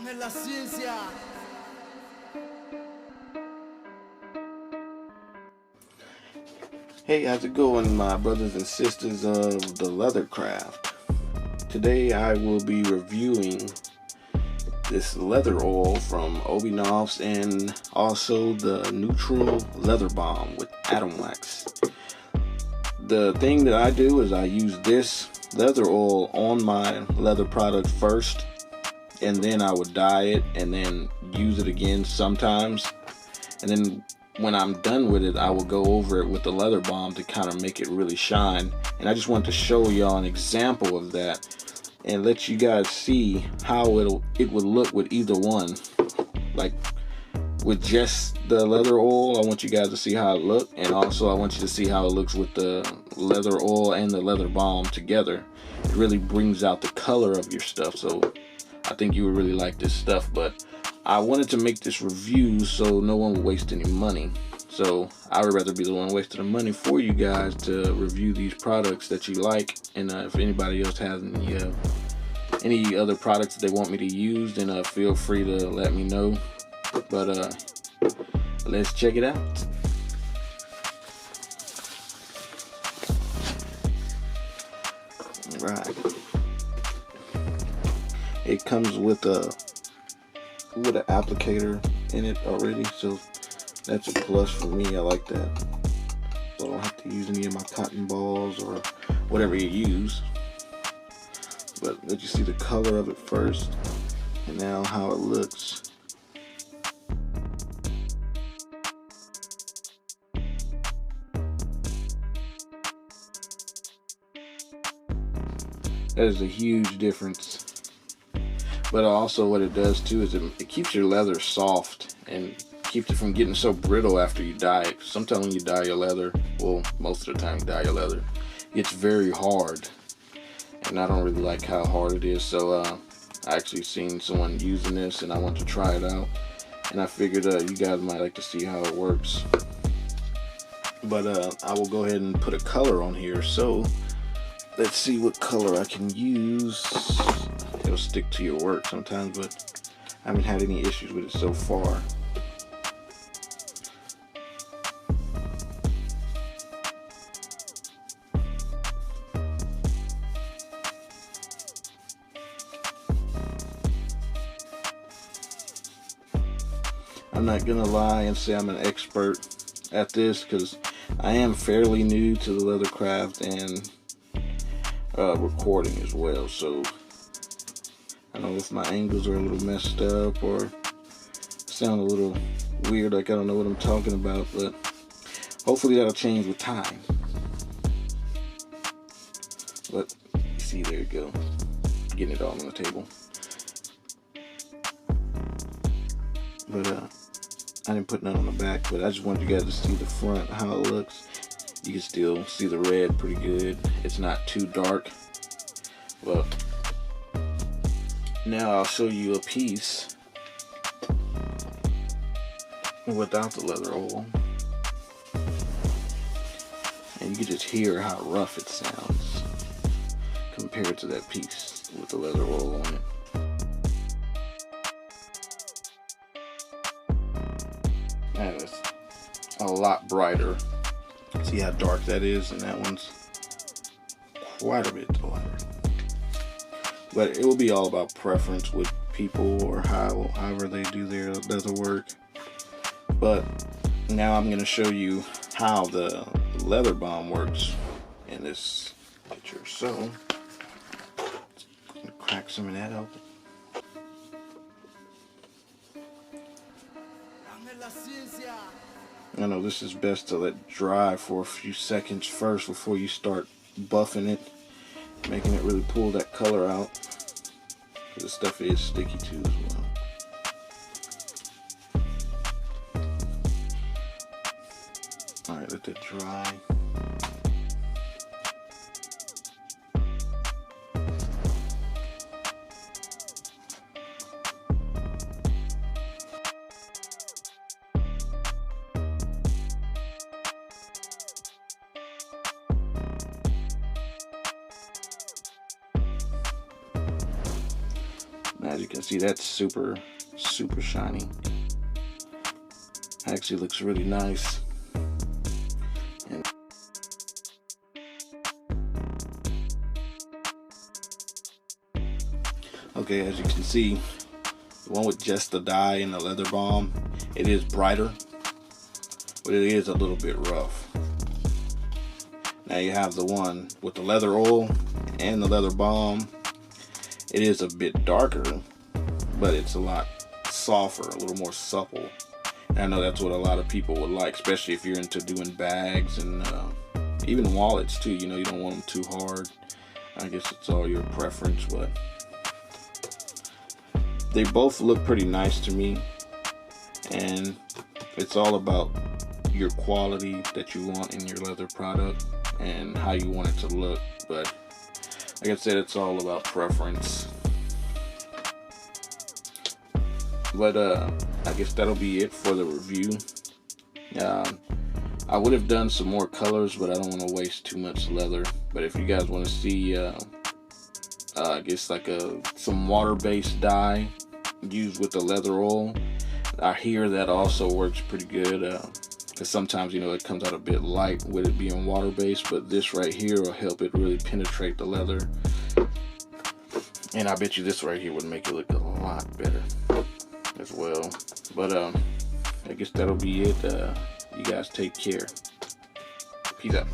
la ciencia. Hey, how's it going, my brothers and sisters of the leather craft? Today I will be reviewing this leather oil from Obinov's and also the neutral leather balm with atom wax. The thing that I do is I use this leather oil on my leather product first, and then I would dye it and then use it again sometimes, and then when I'm done with it, I will go over it with the leather balm to kind of make it really shine. And I just want to show y'all an example of that and let you guys see how it would look with either one. Like with just the leather oil, I want you guys to see how it looks, and also I want you to see how it looks with the leather oil and the leather balm together. It really brings out the color of your stuff, so I think you would really like this stuff. But I wanted to make this review so no one would waste any money. So I would rather be the one wasting the money for you guys to review these products that you like. And if anybody else has any other products that they want me to use, then feel free to let me know. But let's check it out. Right. It comes with an applicator in it already, so that's a plus for me. I like that, so I don't have to use any of my cotton balls or whatever you use. But let you see the color of it first, and now how it looks. That is a huge difference. But also what it does too is it keeps your leather soft and keeps it from getting so brittle after you dye it. Sometimes when you dye your leather, well, most of the time you dye your leather, it's very hard. And I don't really like how hard it is. So I actually seen someone using this and I want to try it out. And I figured you guys might like to see how it works. But I will go ahead and put a color on here. So let's see what color I can use. It'll stick to your work sometimes, but I haven't had any issues with it so far. I'm not gonna lie and say I'm an expert at this, because I am fairly new to the leather craft and recording as well, so I don't know if my angles are a little messed up or sound a little weird, like I don't know what I'm talking about, but hopefully that'll change with time. But you see, there you go, getting it all on the table. But I didn't put none on the back, but I just wanted you guys to see the front, how it looks. You can still see the red pretty good. It's not too dark. Well, now I'll show you a piece without the leather oil, and you can just hear how rough it sounds compared to that piece with the leather oil on it. That is a lot brighter. See how dark that is, and that one's quite a bit lighter. But it will be all about preference with people, or however they do their leather work. But now I'm going to show you how the leather balm works in this picture. So I'm going to crack some of that open. I know this is best to let dry for a few seconds first before you start buffing it, making it really pull that color out, because this stuff is sticky too as well. Alright, let that dry. As you can see, that's super shiny. Actually looks really nice. And okay, as you can see, the one with just the dye and the leather balm, it is brighter, but it is a little bit rough. Now you have the one with the leather oil and the leather balm. It is a bit darker, but it's a lot softer, a little more supple. And I know that's what a lot of people would like, especially if you're into doing bags and even wallets too. You know, you don't want them too hard. I guess it's all your preference, but they both look pretty nice to me. And it's all about your quality that you want in your leather product and how you want it to look. But like I said, it's all about preference. But I guess that'll be it for the review. I would have done some more colors, but I don't want to waste too much leather. But if you guys want to see I guess like some water-based dye used with the leather oil, I hear that also works pretty good, because sometimes, you know, it comes out a bit light with it being water-based, but this right here will help it really penetrate the leather. And I bet you this right here would make it look a lot better as well. But I guess that'll be it. You guys take care. Peace out.